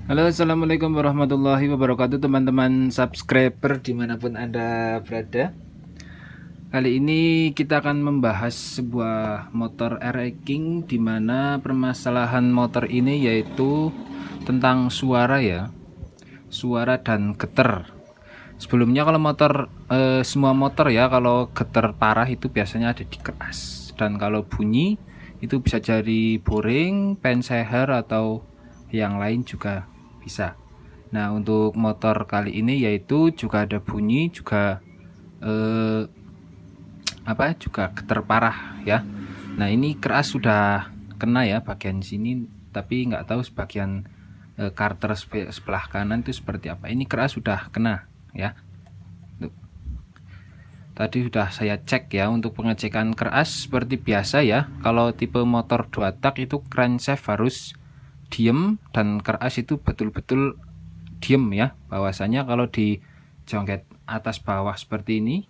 Halo, assalamualaikum warahmatullahi wabarakatuh, teman-teman subscriber dimanapun Anda berada. Kali ini kita akan membahas sebuah motor R-King, dimana permasalahan motor ini yaitu tentang suara ya, suara dan getar. Sebelumnya kalau motor semua motor ya, kalau getar parah itu biasanya ada di keras, dan kalau bunyi itu bisa jadi boring, penseher atau yang lain juga bisa. Nah, untuk motor kali ini yaitu juga ada bunyi, juga juga getar parah ya. Nah, ini keras sudah kena ya bagian sini, tapi nggak tahu sebagian karter sebelah kanan itu seperti apa. Ini keras sudah kena ya. Tuh. Tadi sudah saya cek ya. Untuk pengecekan keras seperti biasa ya, kalau tipe motor 2 tak itu crankshaft harus diem, dan keras itu betul-betul diem ya. Bahwasanya kalau di jongket atas bawah seperti ini,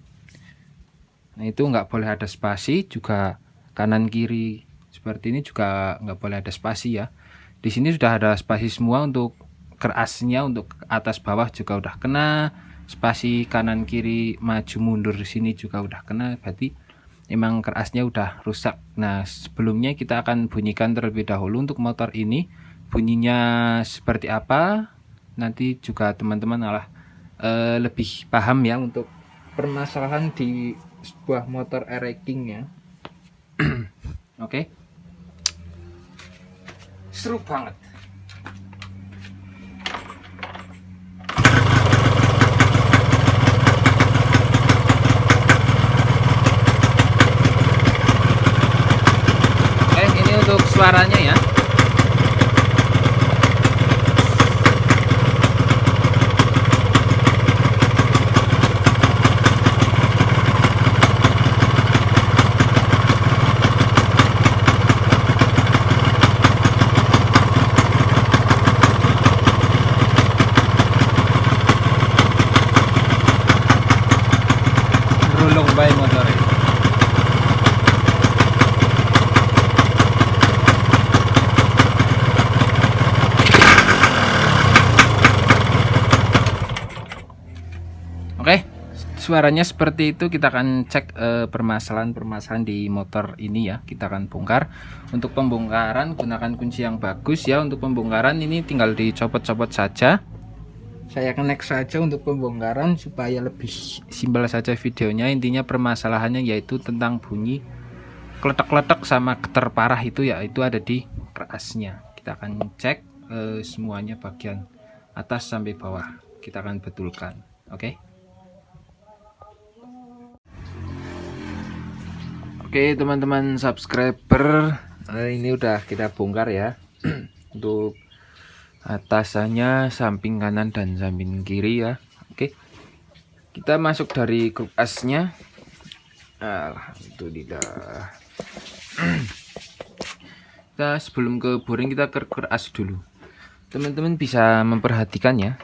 nah itu nggak boleh ada spasi, juga kanan kiri seperti ini juga nggak boleh ada spasi ya. Di sini sudah ada spasi semua untuk kerasnya, untuk atas bawah juga udah kena, spasi kanan kiri maju mundur di sini juga udah kena, berarti emang kerasnya udah rusak. Nah, sebelumnya kita akan bunyikan terlebih dahulu untuk motor ini, bunyinya seperti apa. Nanti juga teman-teman lebih paham ya untuk permasalahan di sebuah motor R-King ya. Oke. Seru banget. Ini untuk suaranya ya. Rulong bay motor ini. Oke, suaranya seperti itu. Kita akan cek permasalahan-permasalahan di motor ini ya. Kita akan bongkar. Untuk pembongkaran gunakan kunci yang bagus ya. Untuk pembongkaran ini tinggal dicopot-copot saja. Saya connect saja untuk pembongkaran supaya lebih simpel saja videonya. Intinya permasalahannya yaitu tentang bunyi kletek-kletek sama getar parah itu ya, itu ada di kerasnya. Kita akan cek semuanya bagian atas sampai bawah. Kita akan betulkan. Oke. Oke, teman-teman subscriber, ini udah kita bongkar ya. Untuk atasannya, samping kanan dan samping kiri ya. Oke, kita masuk dari grup asnya. Alhamdulillah. Kita sebelum ke boring, kita ke as dulu. Teman-teman bisa memperhatikan ya.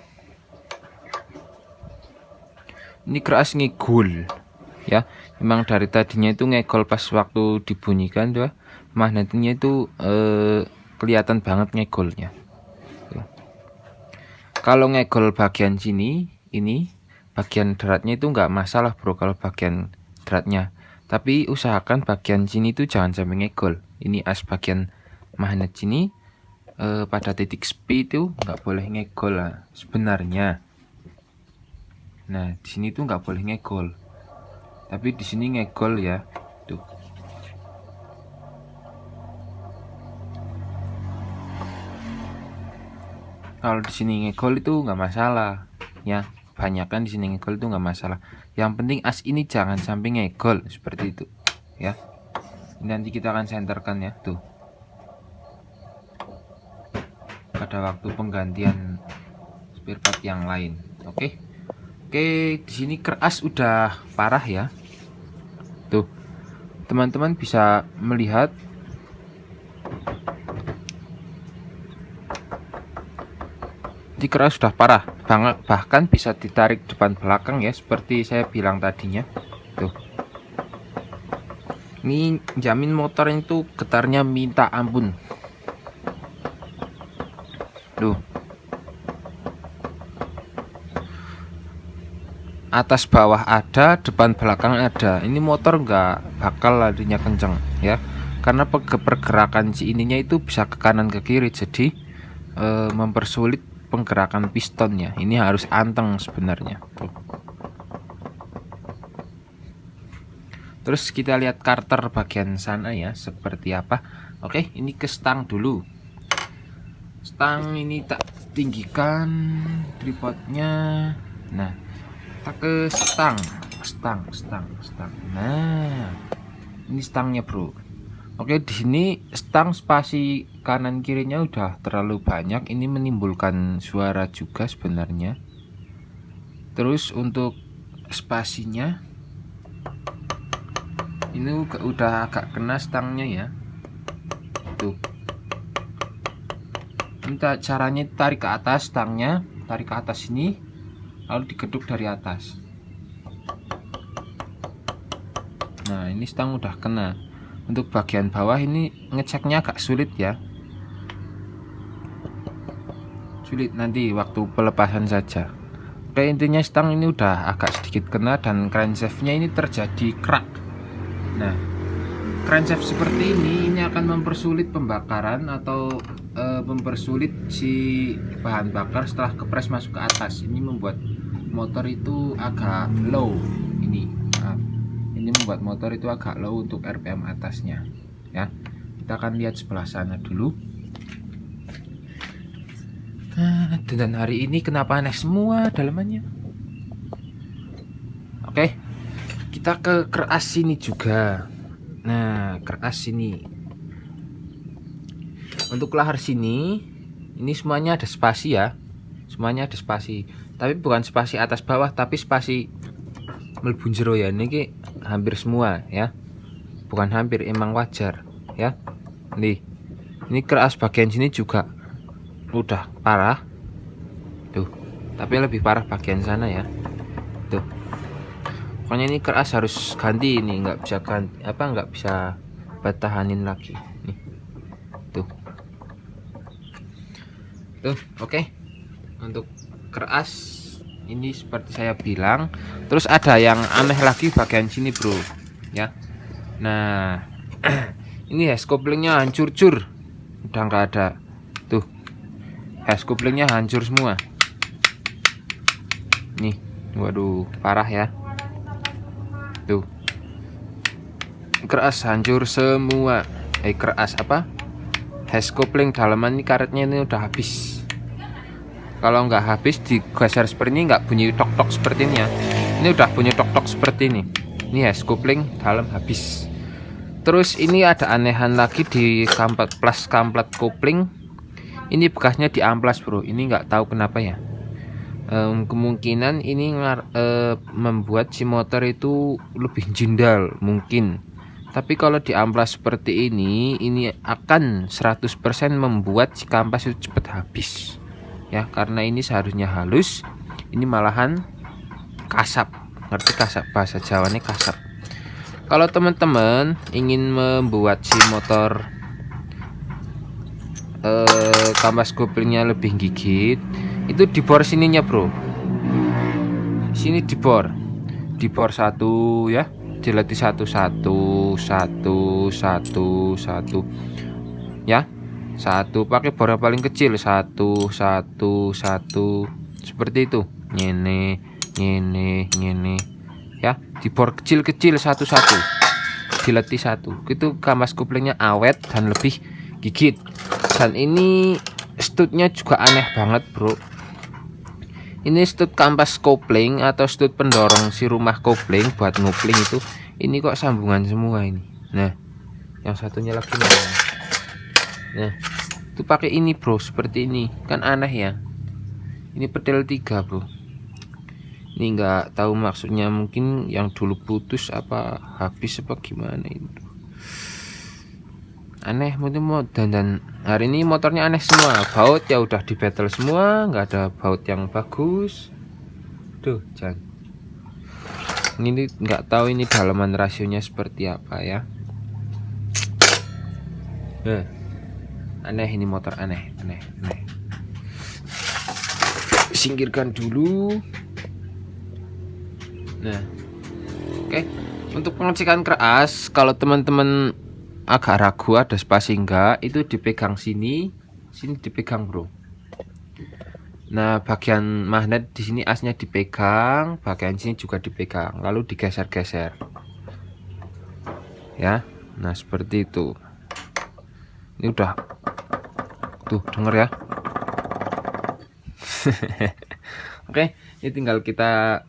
Ini keras ngegul ya. Memang dari tadinya itu ngegol pas waktu dibunyikan tuh, magnetnya itu kelihatan banget ngegolnya. Kalau ngegol bagian sini, ini bagian deratnya itu nggak masalah bro, kalau bagian deratnya. Tapi usahakan bagian sini itu jangan sampai ngegol. Ini as bagian magnet sini pada titik speed itu nggak boleh ngegol lah sebenarnya. Nah di sini tuh nggak boleh ngegol, tapi di sini ngegol ya. Tuh. Kalau di sini ngegol itu nggak masalah ya. Banyakan di sini ngegol itu nggak masalah. Yang penting as ini jangan sampai ngegol seperti itu ya. Nanti kita akan senterkan ya. Tuh. Pada waktu penggantian spare part yang lain. Oke. Oke, di sini keras udah parah ya. Tuh. Teman-teman bisa melihat di keras sudah parah banget, bahkan bisa ditarik depan belakang ya, seperti saya bilang tadinya. Tuh. Ini jamin motor itu getarnya minta ampun. Tuh. atas bawah ada, depan belakang ada. Ini motor nggak bakal larinya kenceng ya, karena pergerakan si ininya itu bisa ke kanan ke kiri, jadi mempersulit penggerakan pistonnya. Ini harus anteng sebenarnya. Tuh. Terus kita lihat karter bagian sana ya seperti apa. Oke, ini ke stang dulu. Stang ini tak tinggikan tripodnya. Nah, kita ke stang. Nah, ini stangnya bro. Oke, di sini stang spasi kanan kirinya udah terlalu banyak. Ini menimbulkan suara juga sebenarnya. Terus untuk spasinya ini udah agak kena stangnya ya. Tuh. Ini caranya tarik ke atas stangnya, tarik ke atas ini, lalu digeduk dari atas. Nah, ini stang udah kena. Untuk bagian bawah ini ngeceknya agak sulit ya. Sulit nanti waktu pelepasan saja. Oke, intinya stang ini udah agak sedikit kena dan crankshaftnya ini terjadi crack. Nah, crankshaft seperti ini akan mempersulit pembakaran atau mempersulit si bahan bakar setelah kepres masuk ke atas. Ini membuat motor itu agak low. Ini membuat motor itu agak low untuk RPM atasnya ya. Kita akan lihat sebelah sana dulu. Dan hari ini kenapa aneh semua dalamannya. Oke, kita ke keras sini juga. Nah, keras sini. Untuk lahar sini, ini semuanya ada spasi ya. Semuanya ada spasi. Tapi bukan spasi atas bawah, tapi spasi mlebu jero ya. Ini hampir semua ya. Bukan hampir, emang wajar ya. Nih. Ini keras bagian sini juga udah parah. Tuh. Tapi lebih parah bagian sana ya. Tuh. Pokoknya ini keras harus ganti ini, nggak bisa ganti nggak bisa bertahanin lagi. Nih. Tuh. Oke. Untuk keras ini seperti saya bilang. Terus ada yang aneh lagi bagian sini bro ya. Nah ini hose couplingnya hancur cur, udah nggak ada. Tuh, hose couplingnya hancur semua nih. Waduh, parah ya. Tuh, keras hancur semua. Keras apa, hose coupling dalaman ini karetnya ini udah habis. Kalau nggak habis digeser seperti ini, nggak bunyi tok-tok seperti ini ya. Ini udah bunyi tok-tok seperti ini. Ini hose coupling dalam habis. Terus ini ada anehan lagi di kamplet coupling. Ini bekasnya di amplas bro. Ini nggak tahu kenapa ya. Kemungkinan ini membuat si motor itu lebih jindal mungkin. Tapi kalau di amplas seperti ini akan 100% membuat si kampas itu cepat habis. Ya, karena ini seharusnya halus, ini malahan kasap. Ngerti kasap, bahasa Jawanya kasap. Kalau teman-teman ingin membuat si motor kampas couplingnya lebih gigit, itu dibor sininya bro. Sini dibor satu ya, dilatih satu ya. Satu pakai bor yang paling kecil, satu seperti itu. Ngene ya, di bor kecil-kecil satu dilatih satu. Itu kampas couplingnya awet dan lebih gigit. Dan ini studnya juga aneh banget bro. Ini stud kampas coupling atau stud pendorong si rumah coupling buat ngupling itu. Ini kok sambungan semua ini. Nah, yang satunya lagi nih. Nah, itu pakai ini bro, seperti ini. Kan aneh ya. Ini pedal 3 bro. Ini nggak tahu maksudnya, mungkin yang dulu putus apa habis apa gimana itu. Aneh mungkin dan hari ini motornya aneh semua. Baut ya udah di battle semua, nggak ada baut yang bagus. Tuh, jangan. Ini nggak tahu ini dalaman rasionya seperti apa ya. Aneh ini motor, aneh. Singkirkan dulu. Nah, oke. Untuk pengecekan keras, kalau teman-teman agak ragu ada spasi enggak, itu dipegang sini dipegang, bro. Nah, bagian magnet di sini asnya dipegang, bagian sini juga dipegang, lalu digeser-geser. Ya. Nah, seperti itu. Ini udah tuh, denger ya. Oke, ini tinggal kita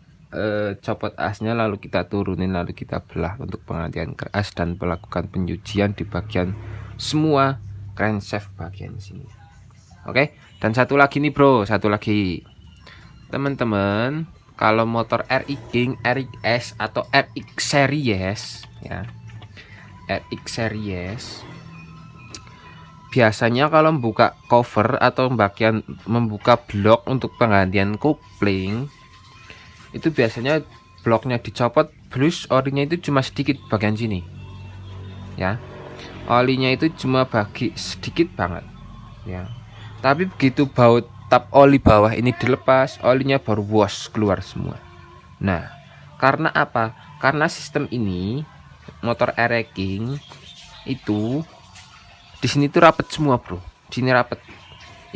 copot asnya, lalu kita turunin, lalu kita belah untuk penggantian keras dan melakukan penyucian di bagian semua crankshaft bagian sini. Oke, dan satu lagi nih bro, satu lagi teman-teman, kalau motor RX King, RX atau RX series ya, RX series biasanya kalau membuka cover atau bagian membuka blok untuk penggantian kopling, itu biasanya bloknya dicopot, plus orinya itu cuma sedikit bagian sini ya, olinya itu cuma bagi sedikit banget ya. Tapi begitu baut tap oli bawah ini dilepas, olinya baru wos keluar semua. Nah, karena apa? Karena sistem ini motor RX King itu di sini tuh rapet semua bro, sini rapet,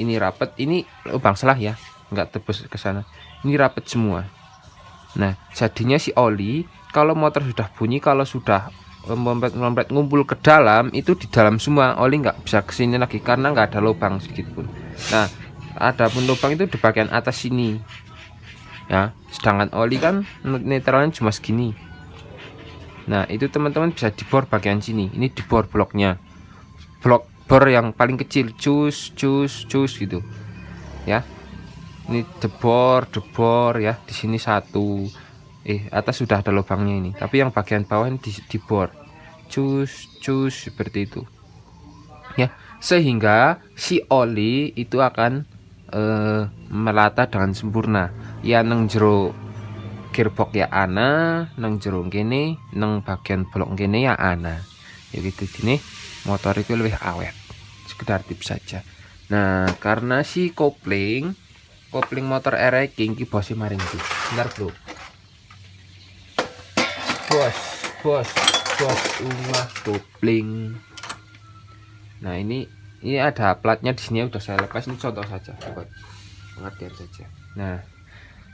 ini rapet, ini lubang selah ya, nggak tebus ke sana, ini rapet semua. Nah, jadinya si oli kalau motor sudah bunyi, kalau sudah melompet ngumpul ke dalam, itu di dalam semua, oli nggak bisa kesini lagi karena nggak ada lubang sedikit pun. Nah, ada pun lubang itu di bagian atas sini ya, sedangkan oli kan netralnya cuma segini. Nah, itu teman-teman bisa dibor bagian sini, ini dibor bloknya, blok bor yang paling kecil, cus gitu ya. Ini debor ya, di sini satu, atas sudah ada lubangnya ini, tapi yang bagian bawah ini dibor cus seperti itu ya, sehingga si oli itu akan melata dengan sempurna ya, nang jero gearbox ya ana, nang jero kene, nang bagian blok kene ya ana ya gitu. Gini motor itu lebih awet, sekedar tips saja. Nah, karena si kopling motor RX King ki bosnya maring tuh. Bentar bro, bos rumah kopling. Nah, ini ada platnya di sini, udah saya lepas, ini contoh saja buat pengertian saja. Nah,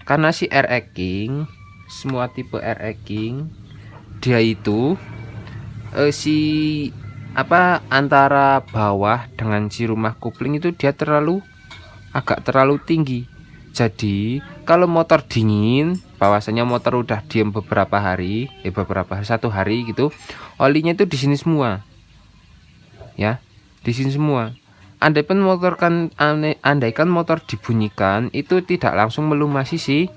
karena si RX King, semua tipe RX King dia itu si antara bawah dengan si rumah kopling itu dia agak terlalu tinggi. Jadi kalau motor dingin, bahwasanya motor udah diem beberapa hari, satu hari gitu, olinya itu di sini semua ya, di sini semua. Andaikan motor dibunyikan, itu tidak langsung melumasi si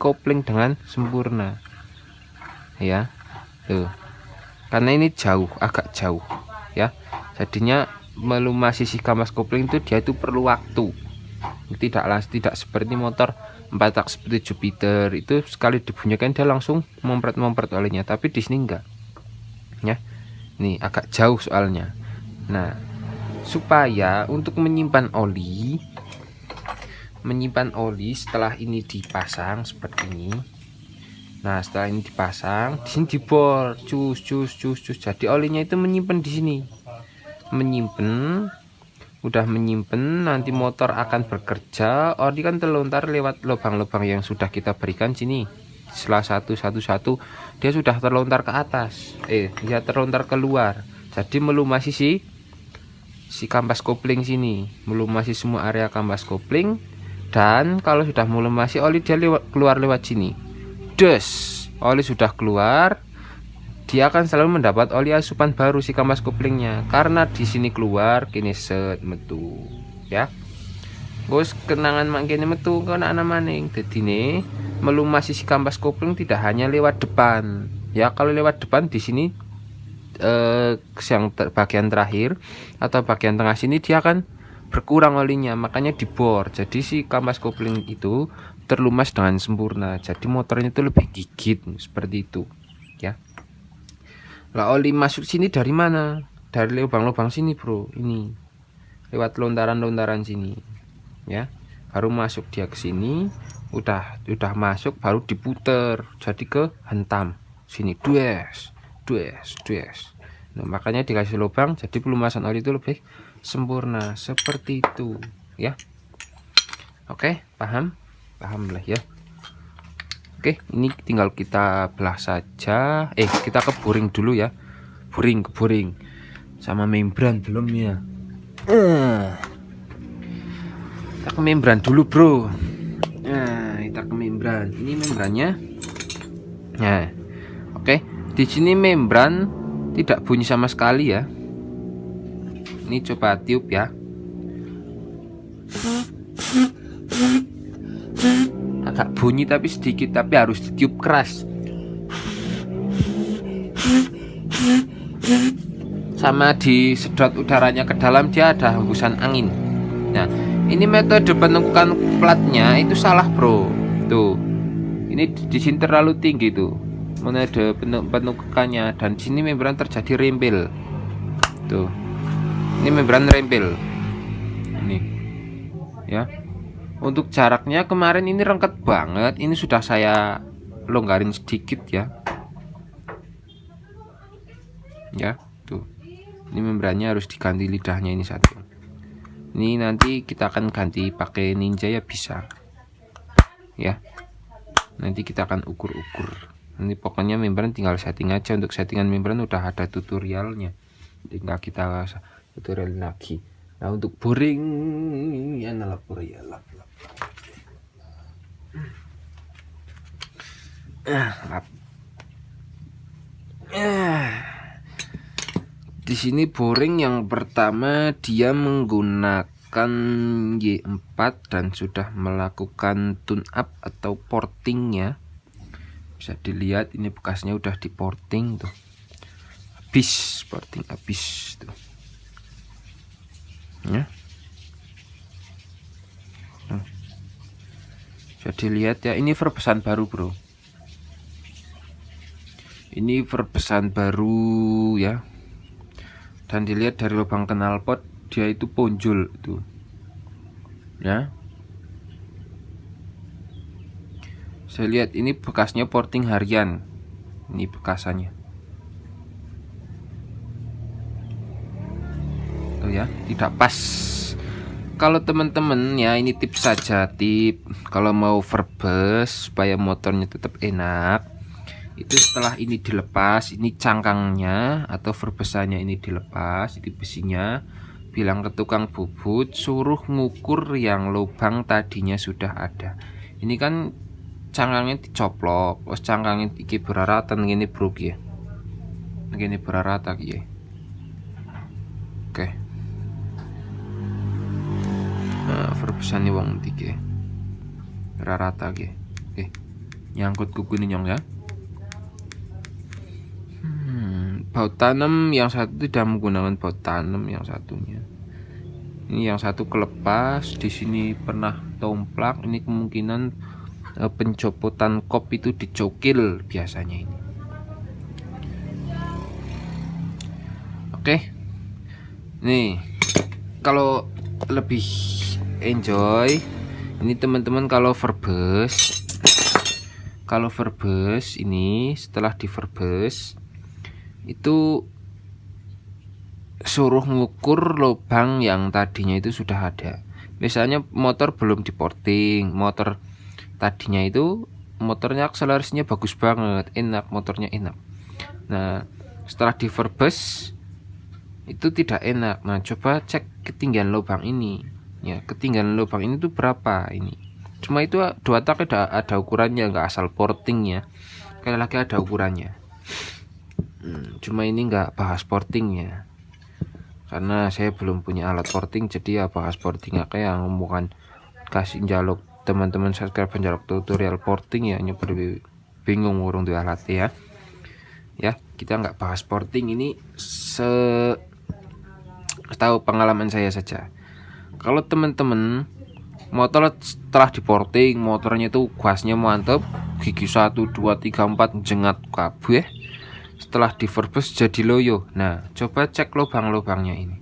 kopling dengan sempurna ya tuh, karena ini agak jauh ya, jadinya melumasi si kampas kopling itu dia itu perlu waktu, tidak seperti motor 4 tak seperti Jupiter itu sekali dibunyikan dia langsung mompret olinya, tapi di sini enggak ya, ini agak jauh soalnya. Nah, supaya untuk menyimpan oli setelah ini dipasang seperti ini. Nah, setelah ini dipasang, di sini dibor cus. Jadi olinya itu menyimpan di sini. Udah menyimpan, nanti motor akan bekerja, oli kan terlontar lewat lubang-lubang yang sudah kita berikan sini. Setelah satu dia sudah terlontar ke atas. Dia terlontar keluar. Jadi melumasi si kampas kopling sini, melumasi semua area kampas kopling, dan kalau sudah melumasi oli dia keluar lewat sini. Oli sudah keluar, dia akan selalu mendapat oli asupan baru si kampas koplingnya, karena di sini keluar kini set metu ya. Bos kenangan makanya metu kena ana maning. Jadi nih melumasi si kampas kopling tidak hanya lewat depan ya, kalau lewat depan di sini yang bagian terakhir atau bagian tengah sini dia akan berkurang olinya, makanya dibor. Jadi si kampas kopling itu terlumas dengan sempurna, jadi motornya itu lebih gigit seperti itu ya. Lah, oli masuk sini dari mana? Dari lubang-lubang sini bro, ini lewat lontaran sini ya, baru masuk dia ke sini, udah masuk baru diputer jadi ke hentam sini dues. Nah, makanya dikasih lubang jadi pelumasan oli itu lebih sempurna seperti itu ya. Oke, paham lah ya. Oke, ini tinggal kita belah saja. Kita ke boring dulu ya. Boring sama membran belum ya. Kita ke membran dulu bro. Nah, kita ke membran. Ini membrannya. Nah, oke. Di sini membran tidak bunyi sama sekali ya. Ini coba tiup ya. Agak bunyi tapi sedikit, tapi harus ditiup keras. Sama disedot udaranya ke dalam, dia ada hembusan angin. Nah, ini metode penentukan platnya itu salah bro. Tuh, ini di sini terlalu tinggi tuh metode penentukannya, dan di sini membran terjadi rempel. Tuh, ini membran rempel. Ini, ya. Untuk jaraknya kemarin ini rengket banget. Ini sudah saya longgarin sedikit ya. Ya, tuh. Ini membrannya harus diganti lidahnya ini satu. Ini nanti kita akan ganti pakai Ninja ya bisa. Ya. Nanti kita akan ukur-ukur. Ini pokoknya membran tinggal setting aja. Untuk settingan membran udah ada tutorialnya. Tinggal kita tutorial lagi. Nah, untuk boring ya nalapur ya lap. Di sini boring yang pertama dia menggunakan Y4 dan sudah melakukan tune up atau portingnya. Bisa dilihat ini bekasnya udah di porting tuh. Porting habis tuh. Ya. Bisa dilihat ya, ini verbesan baru bro. Ini verbesan baru ya. Dan dilihat dari lubang knalpot dia itu ponjol itu ya. Saya lihat ini bekasnya porting harian. Ini bekasannya tuh ya, tidak pas. Kalau teman-teman ya, ini tips saja, kalau mau verbes supaya motornya tetap enak, itu setelah ini dilepas, ini cangkangnya atau verbesannya ini dilepas, ini besinya, bilang ke tukang bubut suruh ngukur yang lubang tadinya sudah ada. Ini kan cangkangnya dicoplok, terus cangkangnya iki beraratan gini bro ya. Gini berarata ya. Oke. Nah, verbesannya wong iki. Berarata ya. Oke. Nyangkut kuku ini nyong ya. Baut tanam yang satu tidak menggunakan baut tanam, yang satunya. Ini yang satu kelepas, di sini pernah tomplak. Ini kemungkinan pencopotan kop itu dicokil biasanya ini. Oke. Nih, kalau lebih enjoy, ini teman-teman kalau verbes ini setelah di verbes itu suruh ngukur lubang yang tadinya itu sudah ada. Misalnya motor belum diporting, motor tadinya itu motornya akselerasinya bagus banget, enak, motornya enak. Nah, setelah di verbes itu tidak enak. Nah, coba cek ketinggian lubang ini. Ya, ketinggian lubang ini tuh berapa ini? Cuma itu 2 tak ada ukurannya, nggak asal porting ya. Sekali lagi ada ukurannya. Cuma ini nggak bahas portingnya karena saya belum punya alat porting, jadi ya bahas porting kayak yang bukan kasih jaluk teman-teman subscribe penjaluk tutorial porting ya, nyoba bingung urung tuh alat ya. Kita nggak bahas porting, ini tahu pengalaman saya saja. Kalau teman-teman motor setelah diporting, motornya itu gasnya mantap, gigi 1 2 3 4 jengat kabeh, setelah di verbes jadi loyo. Nah, coba cek lubang-lubangnya ini.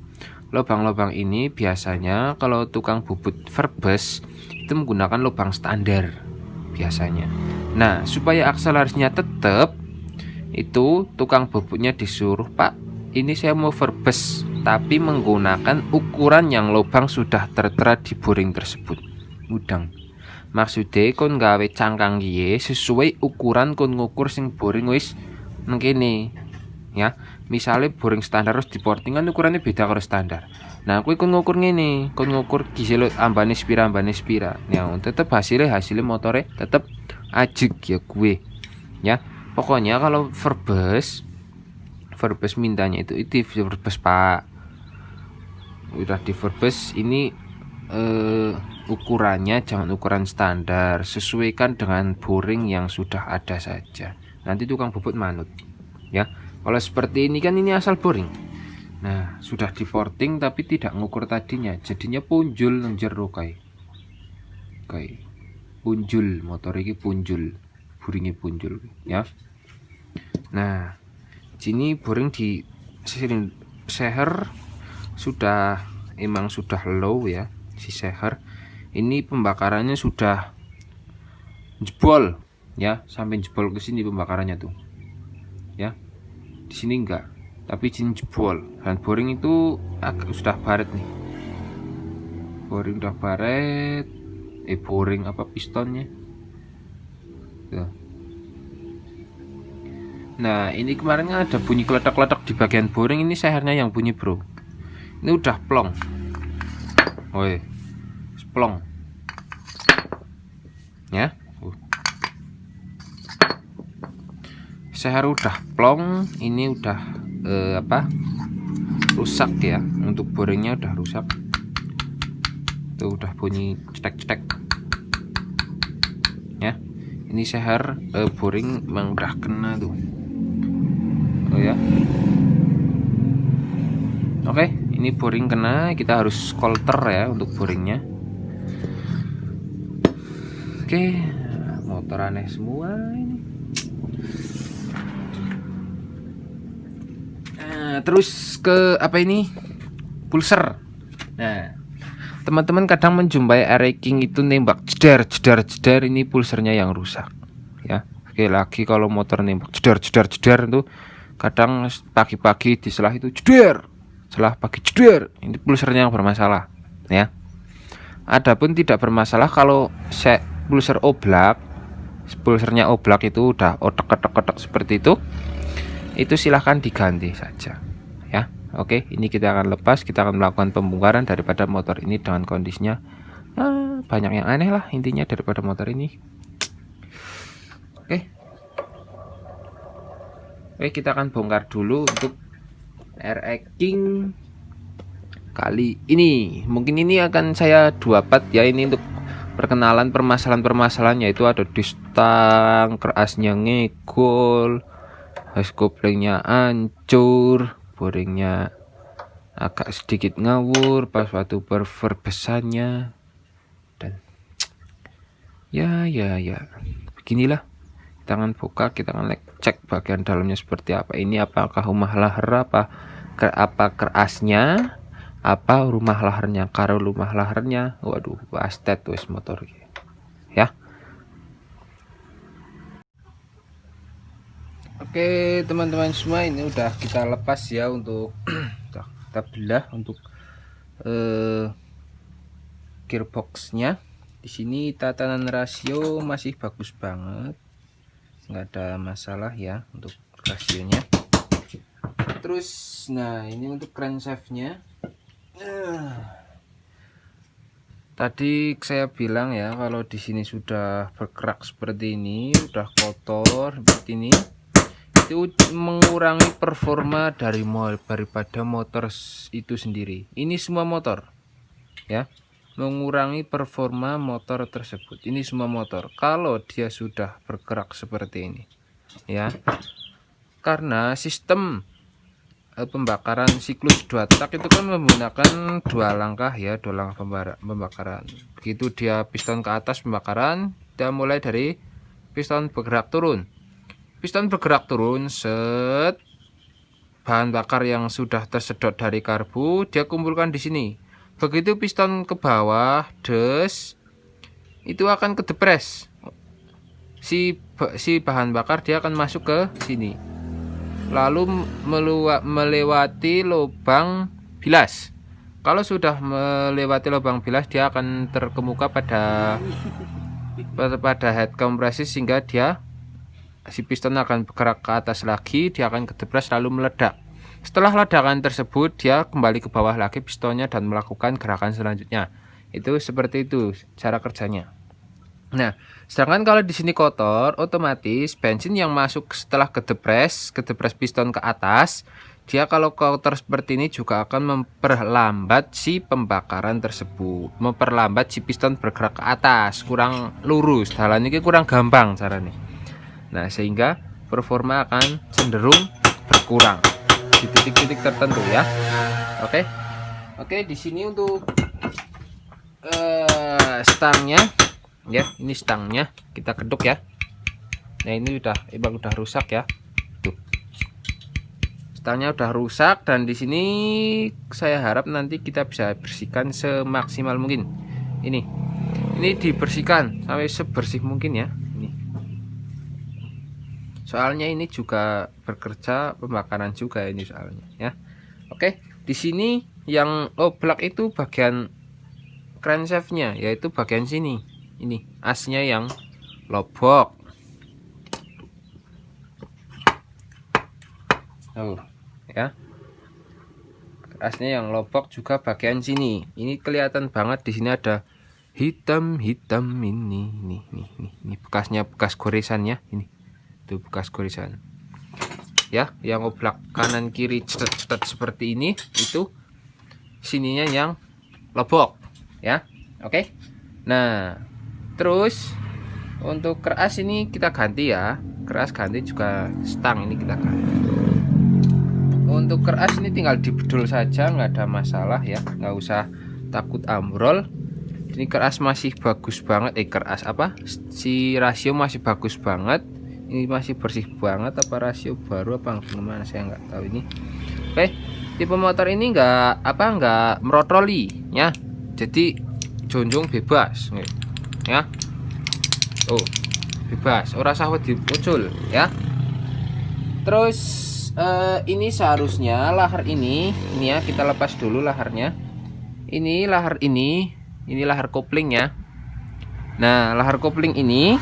Lubang-lubang ini biasanya kalau tukang bubut verbes itu menggunakan lubang standar biasanya. Nah, supaya akselerasinya tetap, itu tukang bubutnya disuruh, Pak, ini saya mau verbes tapi menggunakan ukuran yang lubang sudah tertera di boring tersebut. Mudang. Maksudnya kon gawe cangkang gie sesuai ukuran kon ngukur sing boring wis mengkene. Ya, misalnya boring standar harus diporting kan ukurannya beda karo standar. Nah, aku kon ngukur ngene, kon ngukur gisil ambane spira. Ya, tetep hasilnya motornya tetep ajik ya gue. Ya, pokoknya kalau verbes mintanya itu verbes, Pak. Udah di verbes ini ukurannya jangan ukuran standar, sesuaikan dengan boring yang sudah ada saja. Nanti tukang bubut manut ya. Kalau seperti ini kan ini asal boring. Nah, sudah di porting tapi tidak ngukur tadinya, jadinya punjul nang jero kae. Punjul, motor ini punjul, boringnya punjul ya. Nah, sini boring di seher emang sudah low ya, si seher. Ini pembakarannya sudah jebol ya, sampai jebol ke sini pembakarannya tuh. Ya. Di sini enggak, tapi sini jebol. Dan boring itu sudah baret nih. Boring udah baret. Boring apa pistonnya? Tuh. Nah, ini kemarin ada bunyi keletak-keletak di bagian boring, ini sehernya yang bunyi, bro. Ini udah plong. Woi. Plong. Ya. Seher udah plong, ini udah rusak ya. Untuk boringnya udah rusak. Tuh udah bunyi cetek-cetek. Ya. Ini seher boring memang udah kena tuh. Oh ya. Oke, ini boring kena, kita harus kolter ya untuk boringnya. Oke, motor aneh semua ini. Nah, terus ke apa ini? Pulser. Nah, teman-teman kadang menjumpai King itu nembak jedar, ini pulsernya yang rusak. Ya, sekali lagi kalau motor nembak jedar itu kadang pagi-pagi di selah itu jedar, selah pagi jedar, ini pulsernya yang bermasalah. Ya. Adapun tidak bermasalah kalau pulser oblak, pulsernya oblak itu udah otak seperti itu silahkan diganti saja ya. Oke, ini kita akan lepas, kita akan melakukan pembongkaran daripada motor ini dengan kondisinya banyak yang aneh lah intinya daripada motor ini. Oke, kita akan bongkar dulu untuk King kali ini. Mungkin ini akan saya 2 part ya, ini untuk perkenalan permasalahan-permasalahan, yaitu ada distang, kerasnya ngegol, koplingnya hancur, boringnya agak sedikit ngawur pas waktu perverbesannya, dan ya beginilah. Kita akan buka, kita akan cek bagian dalamnya seperti apa. Ini apakah rumah lahar, apa kerasnya, apa rumah laharnya. Kalau rumah laharnya, waduh, wasted wes motor ya. Oke teman-teman semua, ini udah kita lepas ya untuk kita belah untuk gearboxnya. Di sini tatanan rasio masih bagus banget, nggak ada masalah ya untuk rasionya. Terus nah ini untuk crankshaftnya. Tadi saya bilang ya, kalau di sini sudah bergerak seperti ini, udah kotor seperti ini, itu mengurangi performa daripada motor itu sendiri. Ini semua motor ya, mengurangi performa motor tersebut. Ini semua motor kalau dia sudah bergerak seperti ini ya, karena sistem pembakaran siklus 2 tak itu kan menggunakan 2 langkah ya, 2 langkah pembakaran. Begitu dia piston ke atas pembakaran, dia mulai dari piston bergerak turun. Piston bergerak turun, set, bahan bakar yang sudah tersedot dari karbu dia kumpulkan di sini. Begitu piston ke bawah, des, itu akan kedepres. si bahan bakar dia akan masuk ke sini, lalu melewati lubang bilas. Kalau sudah melewati lubang bilas, dia akan terkemuka pada head kompresi, sehingga si piston akan bergerak ke atas lagi, dia akan kedebras lalu meledak. Setelah ledakan tersebut, dia kembali ke bawah lagi pistonnya dan melakukan gerakan selanjutnya. Itu seperti itu cara kerjanya. Nah, sedangkan kalau di sini kotor, otomatis bensin yang masuk setelah kedepres piston ke atas, dia kalau kotor seperti ini juga akan memperlambat si pembakaran tersebut, memperlambat si piston bergerak ke atas, kurang lurus, jalan ini kurang gampang caranya. Nah, sehingga performa akan cenderung berkurang di titik-titik tertentu ya. Oke, di sini untuk stangnya. Ya, ini stangnya kita keduk ya. Nah, ini emang udah rusak ya. Tuh. Stangnya udah rusak, dan di sini saya harap nanti kita bisa bersihkan semaksimal mungkin. Ini dibersihkan sampai sebersih mungkin ya. Ini. Soalnya ini juga bekerja pembakaran juga ini soalnya ya. Oke, di sini yang oblak itu bagian crankshaftnya, yaitu bagian sini. Ini asnya yang lobok. Ya. Asnya yang lobok juga bagian sini. Ini kelihatan banget, di sini ada hitam-hitam ini bekasnya, bekas goresan ya. Ini. Tuh bekas goresan. Ya, yang oblak kanan kiri cetet seperti ini, itu sininya yang lobok ya. Oke. Nah, terus untuk keras ini kita ganti ya. Keras ganti juga stang ini kita ganti. Untuk keras ini tinggal dibedul saja, nggak ada masalah ya, nggak usah takut ambrol. Ini keras masih bagus banget. Si rasio masih bagus banget. Ini masih bersih banget. Apa rasio baru apa gimana, saya nggak tahu ini. Oke, tipe motor ini nggak merotroli ya. Jadi jonjong bebas ya. Bebas, ora sah wedi muncul ya. Terus ini seharusnya lahar ini ya, kita lepas dulu laharnya. Ini lahar lahar kopling ya. Nah, lahar kopling ini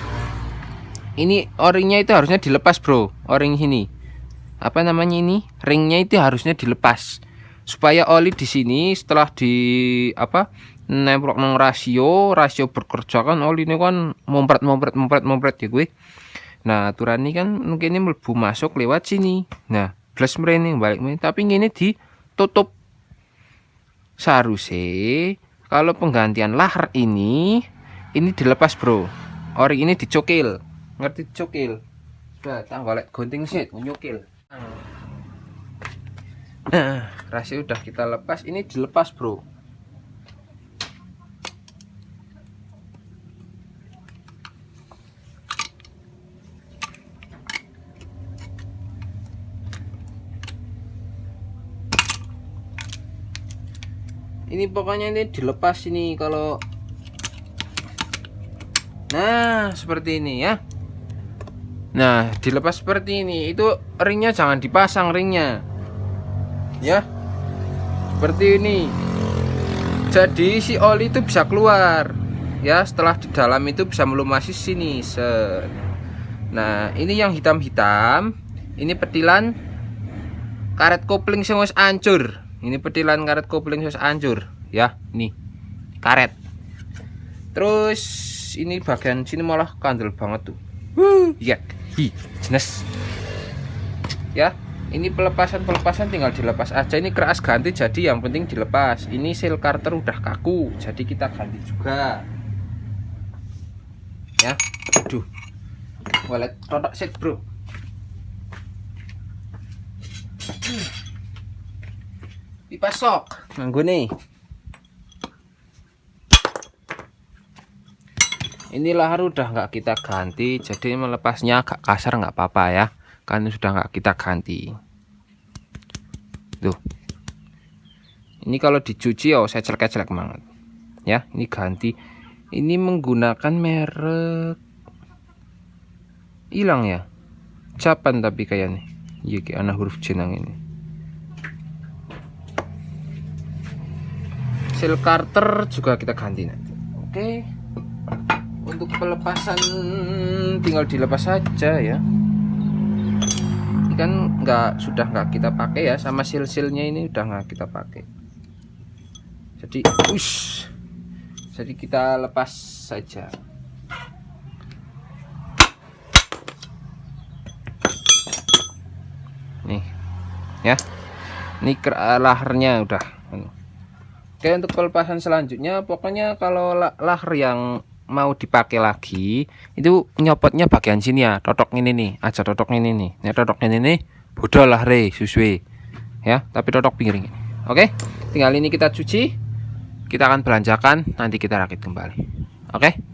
o-ringnya itu harusnya dilepas bro. O-ring ini apa namanya, ini ringnya itu harusnya dilepas supaya oli di sini setelah nemplok nang rasio bekerja kan, oli ini kan mompret ya gue. Nah, aturan ini kan mungkin ini mlebu masuk lewat sini. Nah, plus mrene balik meneh, tapi ini ditutup. Seharusnya kalau penggantian lahar ini dilepas bro. O-ring ini dicokil. Ngerti dicokil? Sudah tanggal gunting sih nyokil. Nah, rasio udah kita lepas, ini dilepas bro. Ini pokoknya ini dilepas ini kalau. Nah, seperti ini ya. Nah, dilepas seperti ini. Itu ringnya jangan dipasang ringnya. Ya. Seperti ini. Jadi si oli itu bisa keluar. Ya, setelah di dalam itu bisa melumasi sini. Nah, ini yang hitam-hitam. Ini petilan karet kopling sing wis hancur. Ini petilan karet kopling wis hancur ya. Ini karet. Terus ini bagian sini malah kandel banget tuh. Ya, jelas. Ya, ini pelepasan tinggal dilepas aja. Ini keras ganti, jadi yang penting dilepas. Ini seal carter udah kaku, jadi kita ganti juga. Ya, aduh, wallet rotok set bro. Dipasok nganggo nih. Ini lahar udah nggak kita ganti, jadi melepasnya agak kasar nggak apa-apa ya, kan sudah nggak kita ganti. Tuh, ini kalau dicuci saya celek-celek banget ya. Ini ganti, ini menggunakan merek hilang ya, capan tapi kayaknya iya kayak anak huruf C nang ini. Seal Carter juga kita ganti nanti. Oke, untuk pelepasan tinggal dilepas saja ya. Ini kan sudah nggak kita pakai ya, sama seal-sealnya ini udah nggak kita pakai. Jadi kita lepas saja. Nih ya, ini lahernya udah. Oke, untuk pelepasan selanjutnya pokoknya kalau laher yang mau dipakai lagi itu nyopotnya bagian sini ya, totok ini nih aja, totok ini nih, totok ini nih bodol lahre suswe ya, tapi totok piring. Oke, tinggal ini kita cuci, kita akan belanjakan, nanti kita rakit kembali. Oke.